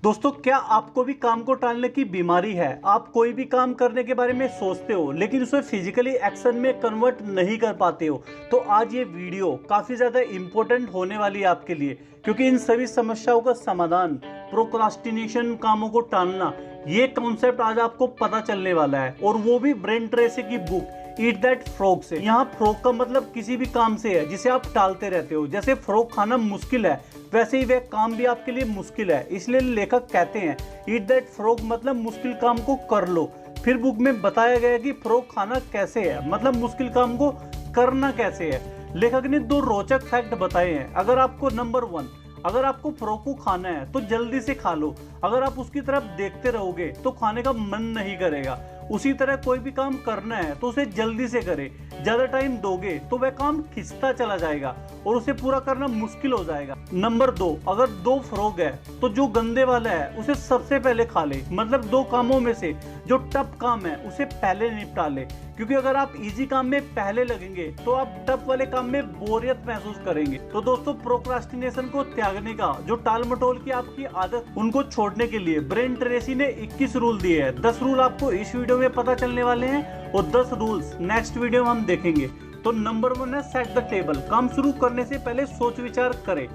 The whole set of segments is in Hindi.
दोस्तों, क्या आपको भी काम को टालने की बीमारी है? आप कोई भी काम करने के बारे में सोचते हो लेकिन उसे फिजिकली एक्शन में कन्वर्ट नहीं कर पाते हो। तो आज ये वीडियो काफी ज्यादा इंपॉर्टेंट होने वाली है आपके लिए, क्योंकि इन सभी समस्याओं का समाधान, प्रोक्रास्टिनेशन, कामों को टालना, ये कॉन्सेप्ट आज आपको पता चलने वाला है, और वो भी ब्रेन ट्रेसी की बुक ईट दैट फ्रॉग से। यहाँ फ्रॉग का मतलब किसी भी काम से है जिसे आप टालते रहते हो। जैसे फ्रॉग खाना मुश्किल है, वैसे ही वह काम भी आपके लिए मुश्किल है। इसलिए लेखक कहते हैं ईट दैट फ्रॉग मतलब मुश्किल काम को कर लो। फिर बुक में बताया गया कि फ्रॉग खाना कैसे है, मतलब मुश्किल काम को करना कैसे है। लेखक ने 2 रोचक फैक्ट बताए हैं। नंबर 1, अगर आपको फ्रॉग को खाना है तो जल्दी से खा लो। अगर आप उसकी तरफ देखते रहोगे तो खाने का मन नहीं करेगा। उसी तरह कोई भी काम करना है तो उसे जल्दी से करे। ज्यादा टाइम दोगे तो वह काम खिंचता चला जाएगा और उसे पूरा करना मुश्किल हो जाएगा। नंबर 2, अगर 2 फ्रॉग है तो जो गंदे वाला है उसे सबसे पहले खा ले। मतलब 2 कामों में से जो टफ काम है उसे पहले निपटा ले, क्योंकि अगर आप इजी काम में पहले लगेंगे तो आप टफ वाले काम में बोरियत महसूस करेंगे। तो दोस्तों, प्रोक्रास्टिनेशन को त्यागने का, जो टाल मटोल की आपकी आदत, उनको छोड़ने के लिए ब्रेन ट्रेसी ने 21 रूल दिए हैं। 10 रूल आपको इस वीडियो में पता चलने वाले हैं और 10 रूल्स नेक्स्ट वीडियो में हम देखेंगे। तो नंबर 1 है सेट द टेबल। काम शुरू करने से पहले सोच विचार करें।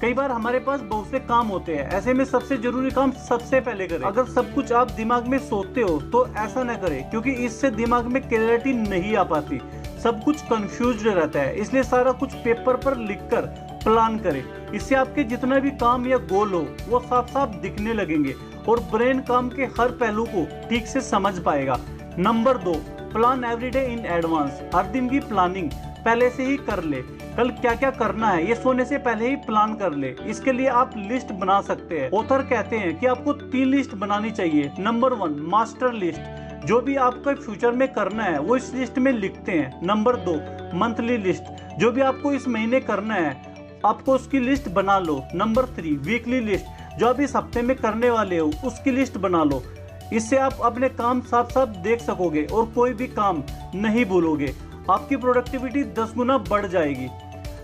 कई बार हमारे पास बहुत से काम होते हैं, ऐसे में सबसे जरूरी काम सबसे पहले करें। अगर सब कुछ आप दिमाग में सोचते हो तो ऐसा न करें, क्योंकि इससे दिमाग में क्लैरिटी नहीं आ पाती, सब कुछ कंफ्यूज्ड रहता है। इसलिए सारा कुछ पेपर पर लिखकर प्लान करें। इससे आपके जितना भी काम या गोल हो वो साफ साफ दिखने लगेंगे और ब्रेन काम के हर पहलू को ठीक से समझ पाएगा। Number 2, plan everyday in advance. हर दिन की प्लानिंग पहले से ही कर ले। कल क्या क्या करना है ये सोने से पहले ही प्लान कर ले। इसके लिए आप लिस्ट बना सकते हैं। ऑथर कहते हैं कि आपको 3 लिस्ट बनानी चाहिए। Number 1, master list. जो भी आपको फ्यूचर में करना है वो इस लिस्ट में लिखते हैं। Number 2, monthly list. जो भी आपको इस महीने करना है आपको उसकी लिस्ट बना लो। Number 3, weekly list. जो आप इस हफ्ते में करने वाले हो उसकी लिस्ट बना लो। इससे आप अपने काम साफ साफ देख सकोगे और कोई भी काम नहीं भूलोगे। आपकी प्रोडक्टिविटी 10 गुना बढ़ जाएगी।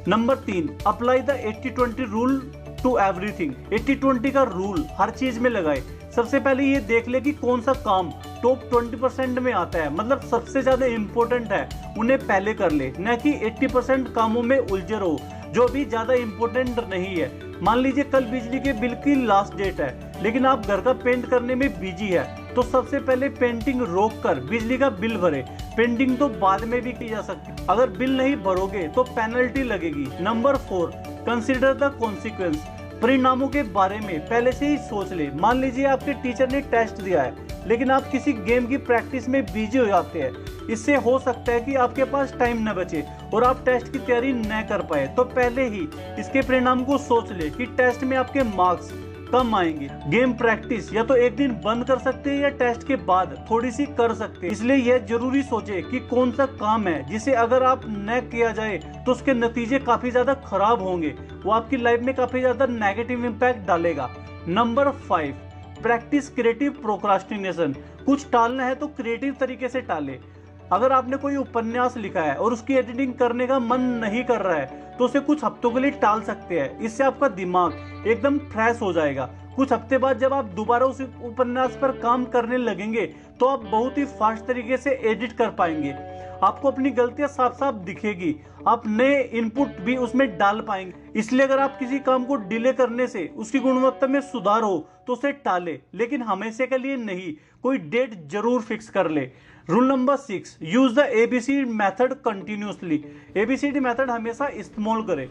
Number 3, apply the 80-20 rule to everything. 80-20 का रूल हर चीज में लगाए। सबसे पहले ये देख ले कि कौन सा काम टॉप 20% में आता है, मतलब सबसे ज्यादा इंपॉर्टेंट है, उन्हें पहले कर ले। न कि 80% कामों में उलझे रहो जो भी ज्यादा इंपॉर्टेंट नहीं है। मान लीजिए कल बिजली के बिल की लास्ट डेट है, लेकिन आप घर का पेंट करने में बिजी है, तो सबसे पहले पेंटिंग रोक कर बिजली का बिल भरे। पेंटिंग तो बाद में भी की जा सकती है। अगर बिल नहीं भरोगे तो पेनल्टी लगेगी। Number 4, consider the consequence. परिणामों के बारे में पहले से ही सोच ले। मान लीजिए आपके टीचर ने टेस्ट दिया है लेकिन आप किसी गेम की प्रैक्टिस में बिजी हो जाते हैं। इससे हो सकता है कि आपके पास टाइम न बचे और आप टेस्ट की तैयारी न कर पाए। तो पहले ही इसके परिणाम को सोच ले कि टेस्ट में आपके मार्क्स कम आएंगे। गेम प्रैक्टिस या तो एक दिन बंद कर सकते हैं या टेस्ट के बाद थोड़ी सी कर सकते हैं। इसलिए यह जरूरी सोचे कि कौन सा काम है जिसे अगर आप न किया जाए तो उसके नतीजे काफी ज्यादा खराब होंगे, वो आपकी लाइफ में काफी ज्यादा नेगेटिव इम्पैक्ट डालेगा। Number 5, practice creative procrastination. कुछ टालना है तो क्रिएटिव तरीके से टाले। अगर आपने कोई उपन्यास लिखा है और उसकी एडिटिंग करने का मन नहीं कर रहा है तो उसे कुछ हफ्तों के लिए टाल सकते हैं। इससे आपका दिमाग एकदम फ्रेश हो जाएगा। कुछ हफ्ते बाद जब आप दोबारा उस उपन्यास पर काम करने लगेंगे तो आप बहुत ही फास्ट तरीके से एडिट कर पाएंगे। आपको अपनी गलतियां साफ साफ दिखेगी। आप नए इनपुट भी उसमें डाल पाएंगे। इसलिए अगर आप किसी काम को डिले करने से उसकी गुणवत्ता में सुधार हो तो उसे टाले, लेकिन हमेशा के लिए नहीं। कोई डेट जरूर फिक्स कर ले। Rule number 6, use the ABCD method continuously. ABCD method हमेशा इस्तेमाल करें।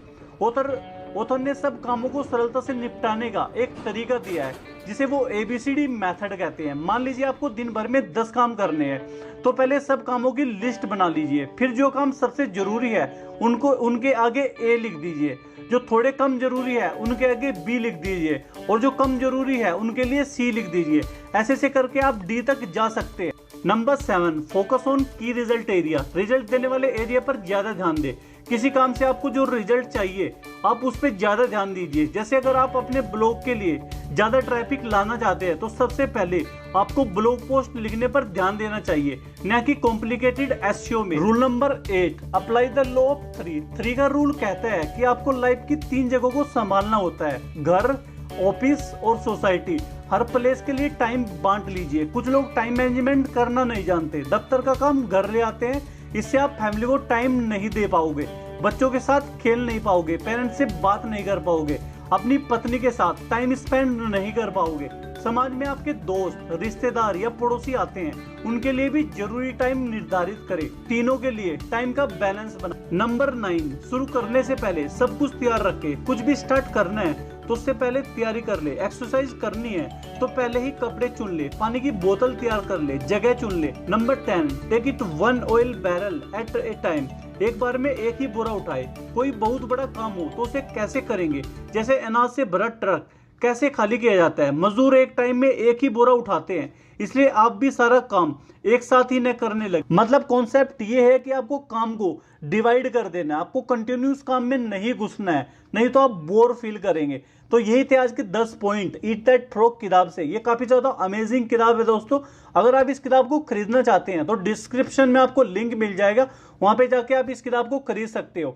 ऑथर ने सब कामों को सरलता से निपटाने का एक तरीका दिया है जिसे वो ABCD मेथड कहते हैं। मान लीजिए आपको दिन भर में 10 काम करने हैं तो पहले सब कामों की लिस्ट बना लीजिए। फिर जो काम सबसे जरूरी है उनके आगे A लिख दीजिए, जो थोड़े कम जरूरी है उनके आगे B लिख दीजिए और जो कम जरूरी है उनके लिए C लिख दीजिए। ऐसे से करके आप D तक जा सकते हैं। नंबर 7, फोकस ऑन की रिजल्ट एरिया। रिजल्ट देने वाले एरिया पर ज्यादा ध्यान दे। किसी काम से आपको जो रिजल्ट चाहिए आप उस पर ज्यादा ध्यान दीजिए। जैसे अगर आप अपने ब्लॉग के लिए ज्यादा ट्रैफिक लाना चाहते हैं तो सबसे पहले आपको ब्लॉग पोस्ट लिखने पर ध्यान देना चाहिए, न कि कॉम्प्लिकेटेड एसईओ में। Rule number 8, apply the law of 3। 3 का रूल कहता है कि आपको लाइफ की 3 जगहों को संभालना होता है, घर, ऑफिस और सोसाइटी, हर प्लेस के लिए टाइम बांट लीजिए। कुछ लोग टाइम मैनेजमेंट करना नहीं जानते, दफ्तर का काम घर ले आते हैं, इससे आप फैमिली को टाइम नहीं दे पाओगे, बच्चों के साथ खेल नहीं पाओगे, पेरेंट्स से बात नहीं कर पाओगे, अपनी पत्नी के साथ टाइम स्पेंड नहीं कर पाओगे। समाज में आपके दोस्त, रिश्तेदार या पड़ोसी आते हैं, उनके लिए भी जरूरी टाइम निर्धारित करें। तीनों के लिए टाइम का बैलेंस बना। नंबर 9, शुरू करने से पहले सब कुछ तैयार रखें। कुछ भी स्टार्ट करना है तो उससे पहले तैयारी कर ले। एक्सरसाइज करनी है तो पहले ही कपड़े चुन ले, पानी की बोतल तैयार कर ले, जगह चुन ले। Number 10, take it 1 oil barrel at a time. एक बार में एक ही बोरा उठाए। कोई बहुत बड़ा काम हो तो उसे कैसे करेंगे, जैसे अनाज से भरा ट्रक कैसे खाली किया जाता है। मजदूर एक टाइम में एक ही बोरा उठाते हैं, इसलिए आप भी सारा काम एक साथ ही न करने लगे। मतलब कॉन्सेप्ट ये है कि आपको काम को डिवाइड कर देना है, आपको कंटिन्यूस काम में नहीं घुसना है, नहीं तो आप बोर फील करेंगे। तो यही थे आज के 10 पॉइंट ईट दैट फ्रॉग किताब से। ये काफी ज्यादा अमेजिंग किताब है दोस्तों। अगर आप इस किताब को खरीदना चाहते हैं तो डिस्क्रिप्शन में आपको लिंक मिल जाएगा, वहां पे जाके आप इस किताब को खरीद सकते हो।